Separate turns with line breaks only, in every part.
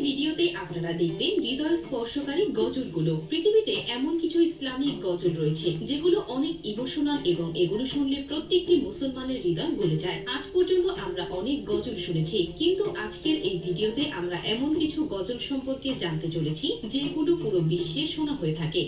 ভিডিওতে আপনারা দেখবেন হৃদয় স্পর্শকারী গজলগুলো। পৃথিবীতে এমন কিছু ইসলামিক গজল রয়েছে যেগুলো অনেক ইমোশনাল এবং এগুলো শুনলে প্রত্যেকটি মুসলমানের হৃদয় গলে যায়। আজ পর্যন্ত আমরা অনেক গজল শুনেছি, কিন্তু আজকের এই ভিডিওতে আমরা এমন কিছু গজল সম্পর্কে জানতে চলেছি যেগুলো পুরো বিশ্বে শোনা হয়ে থাকে।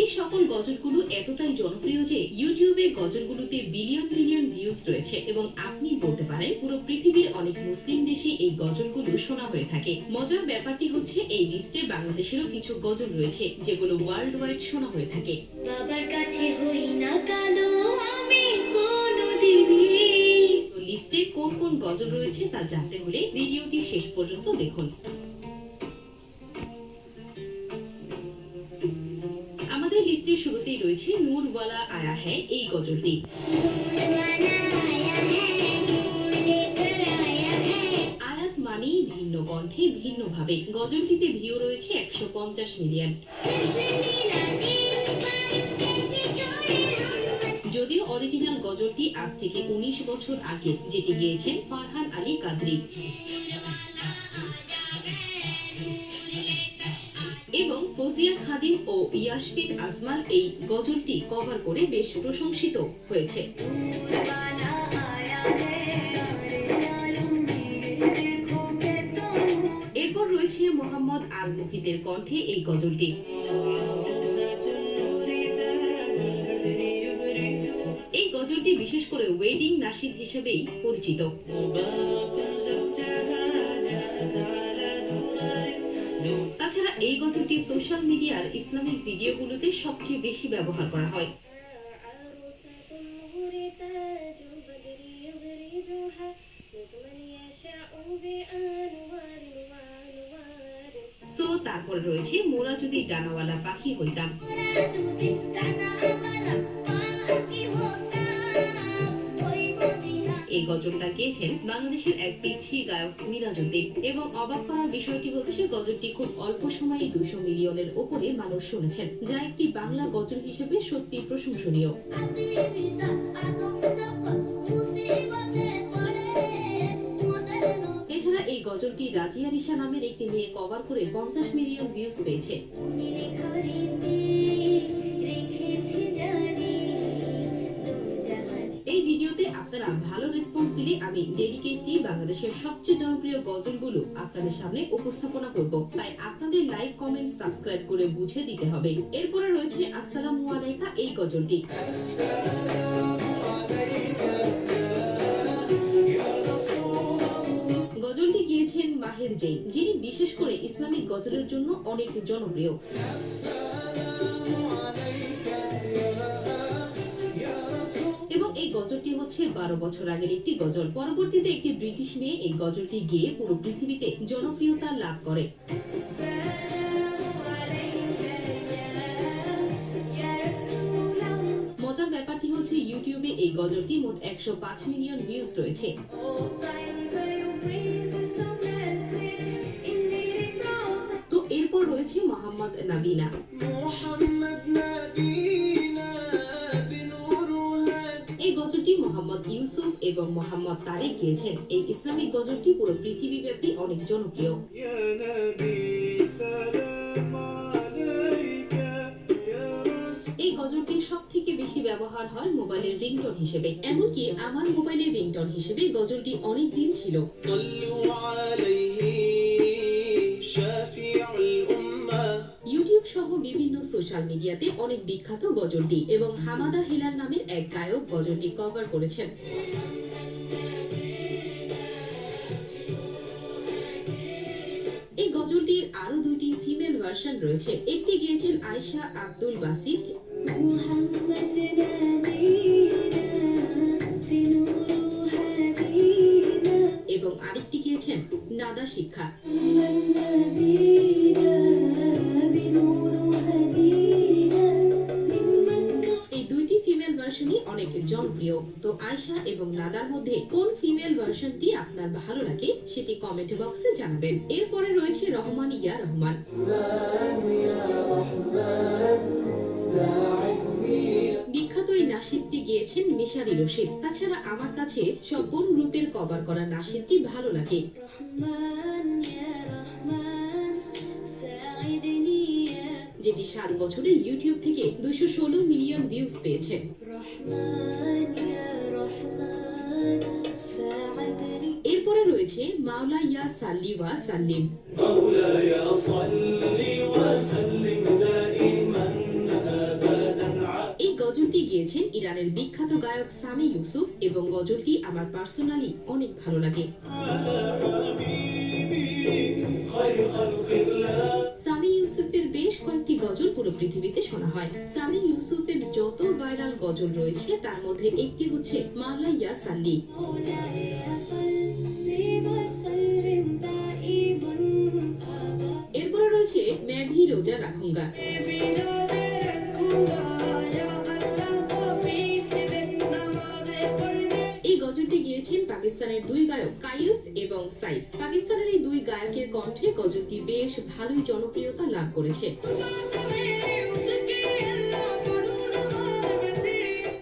এই সকল গজলগুলো এতটাই জনপ্রিয় যে ইউটিউবে গজলগুলোতে বিলিয়ন বিলিয়ন ভিউজ রয়েছে এবং আপনি বলতে পারেন পুরো পৃথিবীর অনেক মুসলিম দেশে এই গজলগুলো শোনা হয়ে থাকে। মজার ব্যাপারটি হচ্ছে এই লিস্টে বাংলাদেশেরও কিছু গজল রয়েছে যেগুলো ওয়ার্ল্ড ওয়াইড শোনা হয়ে থাকে।
বাবার কাছে হই না কালো আমি কোনদিনই।
তো লিস্টে কোন কোন গজল রয়েছে তা জানতে হলে ভিডিওটি শেষ পর্যন্ত দেখুন। আমাদের লিস্টের শুরুতেই রয়েছে নূরওয়ালা আয়া হ্যায় এই গজলটি। আয়াত মানেই ভিন্ন কণ্ঠে ভিন্নভাবে। গজলটিতে ভিউ রয়েছে 150 মিলিয়ন। যদিও অরিজিনাল গজলটি আজ থেকে 19 বছর আগে, যেটি গেয়েছেন ফারহান আলী কাদরি এবং ফজিয়া খাদিম ও ইয়াসমিন আজমাল এই গজলটি কভার করে বেশ প্রশংসিত হয়েছে। এরপর রয়েছে মোহাম্মদ আল মুফিদের কণ্ঠে এই গজলটি। এই গজলটি বিশেষ করে ওয়েডিং নাশিদ হিসেবেই পরিচিত। তাছাড়া এই গজলটি সোশ্যাল মিডিয়ার ইসলামিক ভিডিওগুলোতে সবচেয়ে বেশি ব্যবহার করা হয়। সো তারপর রয়েছে মোরা যদি ডানাওয়ালা পাখি হইতাম। এই গজলটা গেয়েছেন বাংলাদেশের এক পিচ্ছি গায়ক মিরাজউদ্দিন এবং অবাক করার বিষয়টি হচ্ছে গজলটি খুব অল্প সময়ে 200 মিলিয়নের উপরে মানুষ শুনেছেন, যা একটি বাংলা গজল হিসেবে সত্যি প্রশংসনীয়। এছাড়া এই গজলটি রাজিয়া রিশা নামের একটি মেয়ে কভার করে 50 মিলিয়ন ভিউজ পেয়েছে। এই ভিডিওতে আপনারা ভালো রেসপন্স দিলে আমি ডেডিকেটলি বাংলাদেশের সবচেয়ে জনপ্রিয় গজলগুলো আপনাদের সামনে উপস্থাপনা করব, তাই আপনাদের লাইক কমেন্ট সাবস্ক্রাইব করে বুঝে দিতে হবে। এরপরে রয়েছে আসসালামু আলাইকা এই গজলটি। গজলটি গিয়েছেন মাহের জৈন, যিনি বিশেষ করে ইসলামিক গজলের জন্য অনেক জনপ্রিয়। এবং এই গজলটি হচ্ছে 12 বছর আগের একটি গজল। পরবর্তীতে একটি ব্রিটিশ মেয়ে এই গজলটি গেয়ে পুরো পৃথিবীতে জনপ্রিয়তা লাভ করে। মজার ব্যাপারটি হচ্ছে ইউটিউবে এই গজলটি মোট 105 মিলিয়ন ভিউজ রয়েছে। তো এরপর রয়েছে মোহাম্মদ নাবিনা। এই গজলটি মোহাম্মদ ইউসুফ এবং মোহাম্মদ তারেক গেয়েছেন। এই ইসলামিক গজলটি পুরো পৃথিবীব্যাপী অনেক জনপ্রিয়। এই গজলটি সব থেকে বেশি ব্যবহার হয় মোবাইলের রিংটোন হিসেবে, এমনকি আমার মোবাইলের রিংটোন হিসেবে গজলটি অনেক দিন ছিল। ইউটিউব সহ বিভিন্ন সোশ্যাল মিডিয়াতে অনেক বিখ্যাত গজলটি এবং হামাদা হেলাল নামের এক গায়ক গজলটি কভার করেছেন। এই গজলটির আরো দুইটি ফিমেল ভার্সন রয়েছে। একটি গেয়েছেন আয়েশা আব্দুল বাসিত এবং আরেকটি গেয়েছেন নাদা শিক্ষা। এই দুইটি ফিমেল ভার্সনই অনেক জনপ্রিয়। তো আয়শা এবং নাদার মধ্যে কোন ফিমেল ভার্সনটি আপনার ভালো লাগে সেটি কমেন্ট বক্সে জানাবেন। এরপরে রয়েছে রহমান ইয়া রহমান। বিখ্যাত এই নাশিদটি গিয়েছেন মিশারি রশিদ। তাছাড়া আমার কাছে স্বপন গ্রুপের কভার করা নাশিদটি ভালো লাগে।
রহমান ইয়া রহমান সাইদনি ইয়া
যেটি 7 বছরে ইউটিউব থেকে 216 মিলিয়ন ভিউজ পেয়েছে।
রহমান ইয়া রহমান সাইদনি।
এরপরে রয়েছে মাওলা ইয়া সাল্লি ওয়া সাল্লিম।
مولاي صل وسلم دائما ابدا
এই গজলটি গিয়েছেন ইরানের বিখ্যাত গায়ক সামি ইউসুফ এবং গজলটি আমার পার্সোনালি অনেক ভালো লাগে।
على حبيبك خير خلق الله
সামি ইউসুফের বেশ কয়েকটি গজল পুরো পৃথিবীতে শোনা হয়। সামি ইউসুফের যত ভাইরাল গজল রয়েছে তার মধ্যে একটি হচ্ছে মাওলা ইয়া সাল্লি।
مولاي صل وسلم دائما ابدا
এরপরে রয়েছে मैं भी रोजा रखूंगा। এই গজলটি গিয়েছেন পাকিস্তানের দুই গায়ক কাইফ এবং সাইফ। পাকিস্তানের এই দুই গায়কের কণ্ঠে গজলটি বেশ ভালোই জনপ্রিয়তা লাভ করেছে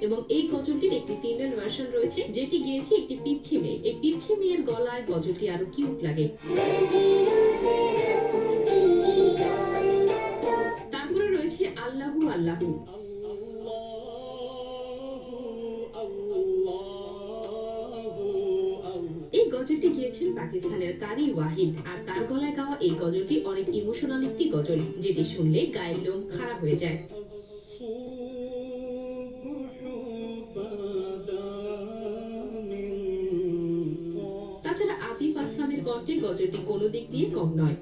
এবং এই গজলটির একটি ফিমেল ভার্সন রয়েছে যেটি গিয়েছে একটি পিচ্ছি মেয়ে। এই পিচ্ছি মেয়ের গলায় গজলটি আরো কিউট লাগে। তারপরে রয়েছে আল্লাহু আল্লাহু। এই গজলটি গিয়েছেন পাকিস্তানের কারি ওয়াহিদ আর তার গলায় গাওয়া এই গজলটি অনেক ইমোশনাল একটি গজল যেটি শুনলে গায়ের লোম খাড়া হয়ে যায়। তাছাড়া আতিফ আসলামের কণ্ঠে গজলটি কোনো দিক দিয়ে কম নয়।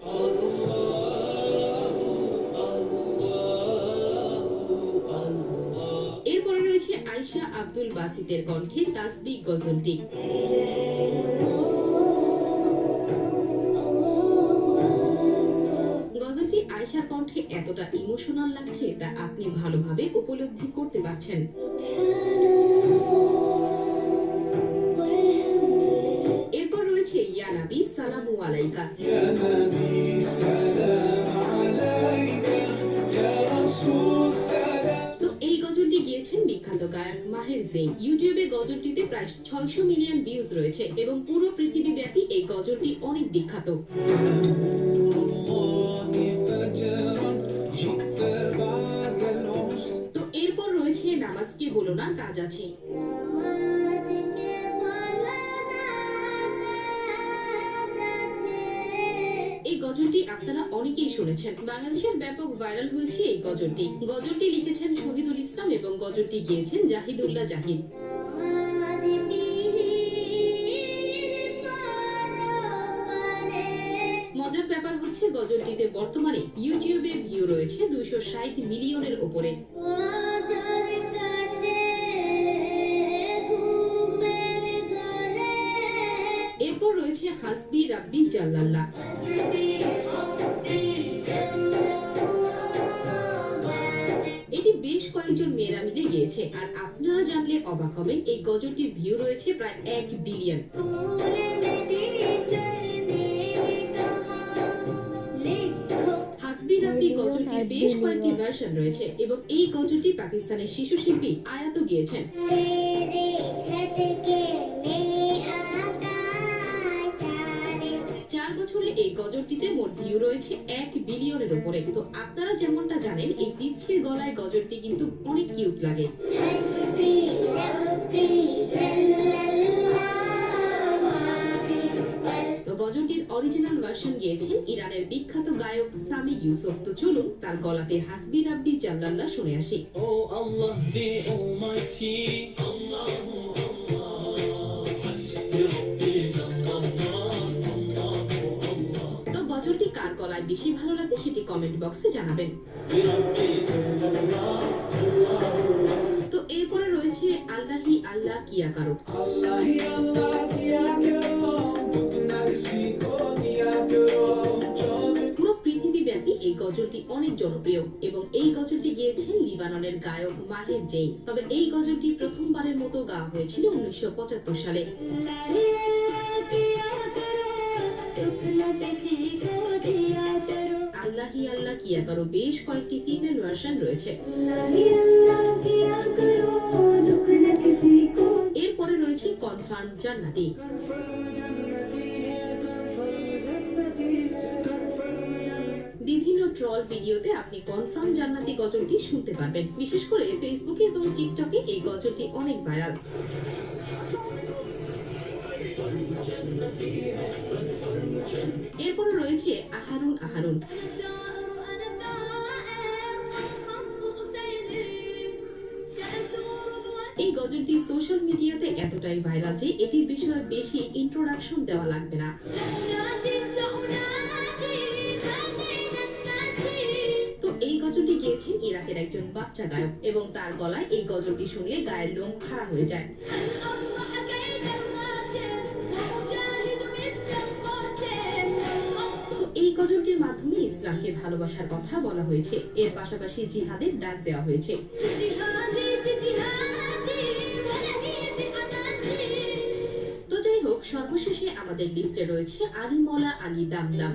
এরপরে রয়েছে আয়শা আব্দুল বাসিতের কণ্ঠে তাসবিহ গজলটি। গজলটি আয়শার কণ্ঠে এতটা ইমোশনাল লাগছে তা আপনি ভালোভাবে উপলব্ধি করতে পারছেন। এরপর রয়েছে ইয়া নবী সালামু আলাইকা।
يا نبي سلام عليك يا رسول سلام
তো এই গজলটি গিয়েছেন বিখ্যাত গায়ক মাহের জৈন। ইউটিউবে গজলটিতে প্রায় 600 মিলিয়ন ভিউজ রয়েছে এবং পুরো পৃথিবী ব্যাপী এই গজলটি অনেক বিখ্যাত।
الله فجرا جئت بعد العسر
তো এরপর রয়েছে নামাজকে বলো না কাজ আছে। এই গজলটি আপনারা অনেকেই শুনেছেন। বাংলাদেশের ব্যাপক ভাইরাল হয়েছে এই গজলটি। গজলটি লিখেছেন শহীদুল ইসলাম এবং গজলটি গিয়েছেন জাহিদুল্লাহ জাহিদ। মজার ব্যাপার হচ্ছে গজলটিতে বর্তমানে ইউটিউবে ভিউ রয়েছে 260 মিলিয়নের উপরে। এরপর রয়েছে হাসবি রাব্বি জাল্লাল্লাহ। এটি বেশ কয়েকজন মেয়েরা মিলে গিয়েছে আর আপনারা জানলে অবাক হবেন এই গজলটির ভিউ রয়েছে প্রায় 1 বিলিয়ন। হাসবি রাব্বি গজলটির বেশ কয়েকটি ভার্সন রয়েছে এবং এই গজলটি পাকিস্তানের শিশু শিল্পী আয়াত গিয়েছেন। 4 বছরে এই গজলটিতে মোট ভিউ রয়েছে 1 বিলিয়নের উপরে। তো আপনারা যেমনটা জানেন এই পিচ্ছির গলায় গজলটি কিন্তু অনেক কিউট লাগে। তো গজলটির অরিজিনাল ভার্সন গিয়েছেন ইরানের বিখ্যাত গায়ক সামি ইউসুফ। তো চলুন তার গলাতে হাসবি রাব্বি জাল্লাল্লাহ শুনে আসি।
Oh Allah the Almighty Allah حسبي ربي جل الله
তো গজলটি কার গলায় বেশি ভালো লাগে সেটি কমেন্ট বক্সে জানাবেন।
بربي جل الله
তো এরপরে রয়েছে আল্লাহি আল্লাহ কিয়া কারো।
Allah Allah kiya karo butna siko diya karo
পুরো পৃথিবী ব্যাপী এই গজলটি অনেক জনপ্রিয় এবং এই গজলটি গেয়েছেন লিবাননের গায়ক মাহের জেইন। তবে এই গজলটি প্রথমবারের মতো গাওয়া হয়েছিল 1975 সালে। আল্লাহি আল্লাহ কিয়া করো বেশ কয়েকটি ফিমেল ভার্সন রয়েছে। এরপরে রয়েছে কনফার্ম জান্নাতি। বিভিন্ন ট্রল ভিডিওতে আপনি কনফার্ম জান্নাতি গজলটি শুনতে পারবেন। বিশেষ করে ফেসবুকে এবং টিকটকে এই গজলটি অনেক ভাইরাল। এরপরে রয়েছে আহারুন আহারুন। এই গজলটি সোশ্যাল মিডিয়াতে এতটাই ভাইরাল যে এটির বিষয়ে বেশি ইন্ট্রোডাকশন দেওয়া লাগবে না। তো এই গজলটি গেয়েছেন ইরাকের একজন বাচ্চা গায়ক এবং তার গলায় এই গজলটি শুনলে গায়ের লোম খাড়া হয়ে যায়। তো এই গজলটির মাধ্যমে ইসলামকে ভালোবাসার কথা বলা হয়েছে। এর পাশাপাশি জিহাদের ডাক দেওয়া হয়েছে। তো যাই হোক, সর্বশেষে আমাদের লিস্টে রয়েছে আলী মওলা আলী দামদাম।